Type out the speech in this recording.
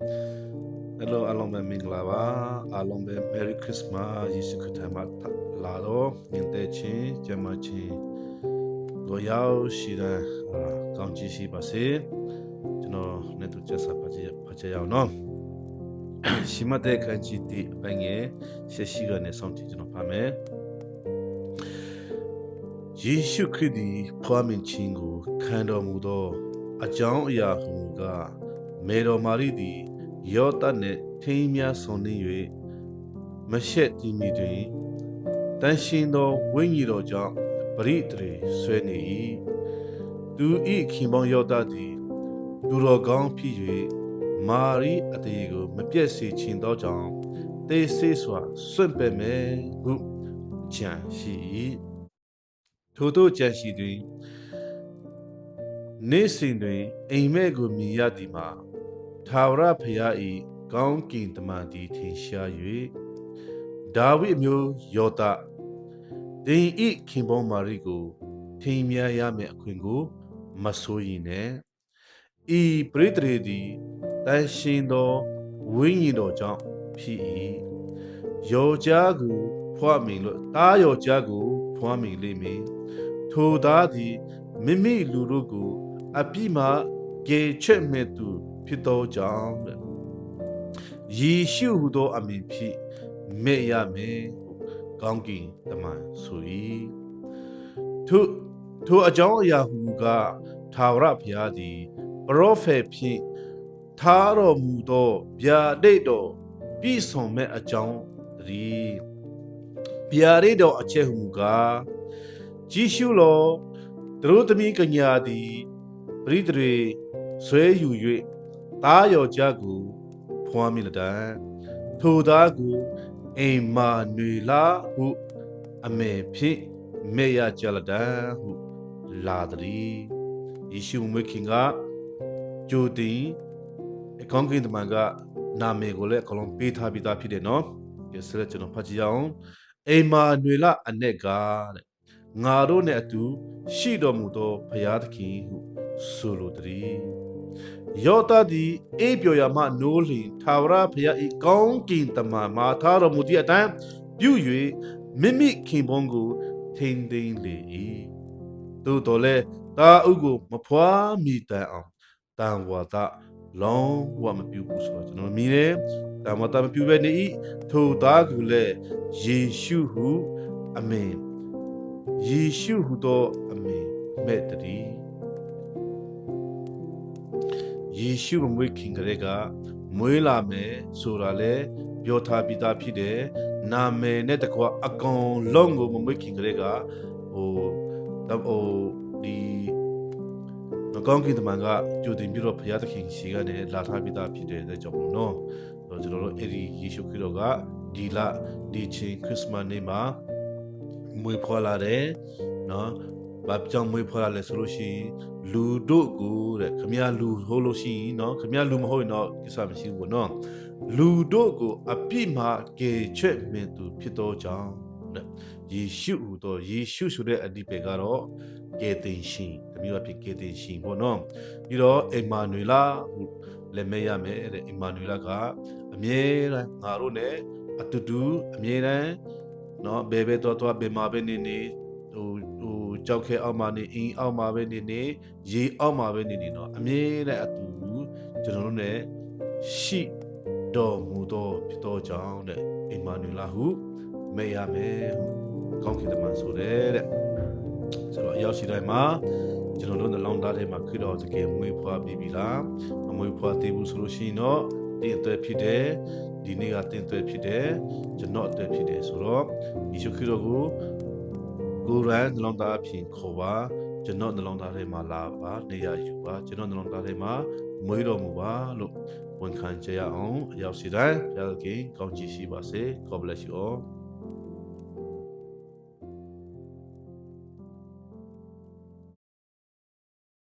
Hello အားလုံးပဲမင်္ဂလာပါအားလုံးပဲ Merry Christmas ယေရှုခရစ်တော်မှာလာတော့မြင်တဲ့ချင်းကျမချင်းကိုရောက်ရှိတဲ့ကောင်းချီးရှိပါစေကျွန်တော်နဲ့တူချက်စားပါကြရအောင်နော်ရှိမတဲ့ခန်းချီတီအပိုင်းငယ်ရှေ့ရှိရနေဆောင်တီကျွန်တော်ပါမယ်ယေရှုခရစ်သည်ဖွားမြင်ခြင်းကိုခံတော်မူသောအကြောင်းအရာဟူမူကားမေတော်မာရိသည်ယောသနှင့်ထိမ်းများဆုံးနေ၍မရှက်တည်မိတွင်တန်ရှင်သောဝိညာဉ်တော်ကြောင့်ပရိသေဆွဲနေ၏သူ၏ခင်ပေါင်းယောသသည်သူတော်ကောင်းဖြစ်၍မာရိအသေးကိုမပြည့်စေခြင်းသောကြောင့်တေဆေးစွာစွန့်ပယ်မယ်ဟုကြံရှိ၏ထို့သောကြံရှိတွင်နေ့စဉ်တွင်အိမ်မက်ကိုမြင်ရသည်မှာထာဝရဘုရား၏ကောင်းကင်တမန်သည်ထင်ရှား၍ဒါဝိဒ်မျိုးယောသသင်၏ခင်ပွန်းမာရိကိုထိမ်းမြားရမည့်အခွင့်ကိုမဆိုးရင်နဲ့ဤပရိသေသည်တန်ရှင်သောဝိညာဉ်တော်ကြောင့်ဖြစ်၏ယောက်ျားကိုဖွားမြင်လို့တားယောက်ျားကိုဖွားမြင်လိမ့်မည်ထိုသားသည်မိမိလူတို့ကိုအပြစ်မှကယ်ချက်မဲ့သူဖြစ်သောကြောင့်ယေရှုဟူသောအမည်ဖြင့်မဲ့ရမယ်ကောင်းကင်တမန်ဆို၏ထိုအကြောင်းအရာဟူကားထာဝရဘုရားသည်ပရောဖက်ဖြင့်ထားတော်မူသောဗျာဒိတ်တော်ပြည့်စုံမဲ့အကြောင်းတည်းဗျာဒိတ်တော်အချက်ဟူကားကြည်ရှုလောသူတို့သမီးကညာသည်ပရိသေဆွဲယူ၍သားယောက်ျားကိုဖွားမိလတံထိုသားကိုအိမ်မာနွေလာဟုအမေဖြစ်မေရကြလတံဟုလာသည်ယေရှုမွေးခင်ကကြိုတင်အကောင်းကင်တမန်ကနာမည်ကိုလည်းအကုန်လုံးပေးထားပြီးသားဖြစ်တယ်နော်ဒီစရက်ကျွန်တော်ဖတ်ကြည့်အောင်အိမ်မာနွေလာအ내ကတဲ့ငါတို့နဲ့အတူရှိတော်မူသောဘုရားသခင်ဟုဆိုလိုသည်ယောသသည်အေးပြော်ရမှနိုးလျင်ထာဝရဘုရား၏ကောင်းကင်တမန်မှာထားတော်မူသည့်အတိုင်းပြု၍မိမိခင်ပွန်းကိုထိန်းသိမ်းလေ၏သို့တော်လည်းတာဥကိုမဖွားမိတန်အောင်တန်ဝါဒလုံးဝမပြုဘူးဆိုတော့ကျွန်တော်မြင်တယ်တန်ဝါဒမပြုဘဲနေ၏ထိုသားကိုလည်းယေရှုဟုအမင်ယေရှုဟုသောအမင်မဲ့တည်းယေရှုမွေးခင်ကလေးကမွေးလာမယ်ဆိုတာလေပြောထားပြီးသားဖြစ်တယ်နာမည်နဲ့တကွာအကောင်လုံးကိုမမွေးခင်ကလေးကဒီကောင်းကင်တမန်ကကြိုတင်ပြီးတော့ဘုရားသခင်ရှေ့ကနေလာထားပြီးသားဖြစ်တဲ့အတွက်ကြောင့်မို့နော်ကျွန်တော်တို့အဲ့ဒီယေရှုခရစ်တော်ကဒီချင်းခရစ်စမတ်နေ့မှာမွေးဖွားလာတယ်နော်ဘာကြောင့်မွေးဖွားလာလဲဆိုလို့ရှိရင်လူတို့ကိုတဲ့ခမရလူဟိုလို့ရှိရင်နော်ခမရလူမဟုတ်ရင်တော့ကိစ္စမရှိဘူးပေါ့နော်လူတို့ကိုအပြစ်မှာကယ်ချက်မင်းသူဖြစ်သောကြောင့်တဲ့ယေရှုဟူသောယေရှုဆိုတဲ့အဓိပ္ပာယ်ကတော့ကယ်တင်ရှင်တမျိုးအဖြစ်ကယ်တင်ရှင်ပေါ့နော်ပြီးတော့အမာနွေလာဟုလည်းမဲရမယ်တဲ့အမာနွေလာကအမြဲတမ်းငါတို့ ਨੇ အတူတူအမြဲတမ်းနော်ဘယ်တော့ဘယ်မှာပဲနေဟိုကြောက်ခဲအောက်မှာနေအင်းအောက်မှာပဲနေရေအောက်မှာပဲနေနော်အမြဲတမ်းအတူကျွန်တော်တို့ ਨੇ ရှိတော်မူသောဖြစ်သောကြောင့်တဲ့အမာနွေလာဟုမဲရမယ်ကောင်းကင်တမန်ဆိုတဲ့ဆိုတော့ရောက်ရှိတိုင်းမှာကျွန်တော်တို့နှလုံးသားထဲမှာခရစ်တော်တကယ်မွေးဖွားပြီးပြီလားမမွေးဖွားသေးဘူးဆိုလို့ရှိရင်တော့တင်အသွဲဖြစ်တယ်ဒီနေ့ကတင်သွဲဖြစ်တယ်ကျွန်တော်အသွဲဖြစ်တယ်ဆိုတော့ယေရှုခရစ်တော်ကိုကိုယ်တိုင်နှလုံးသားအဖြစ်ခေါ်ပါကျွန်တော်နှလုံးသားထဲမှာလာပါနေရယူပါကျွန်တော်နှလုံးသားထဲမှာမွေးတော်မူပါလို့ဝန်ခံကြရအောင်အရောက်ရှိတိုင်းဘုရားသခင်ကောင်းချီးရှိပါစေ God bless you all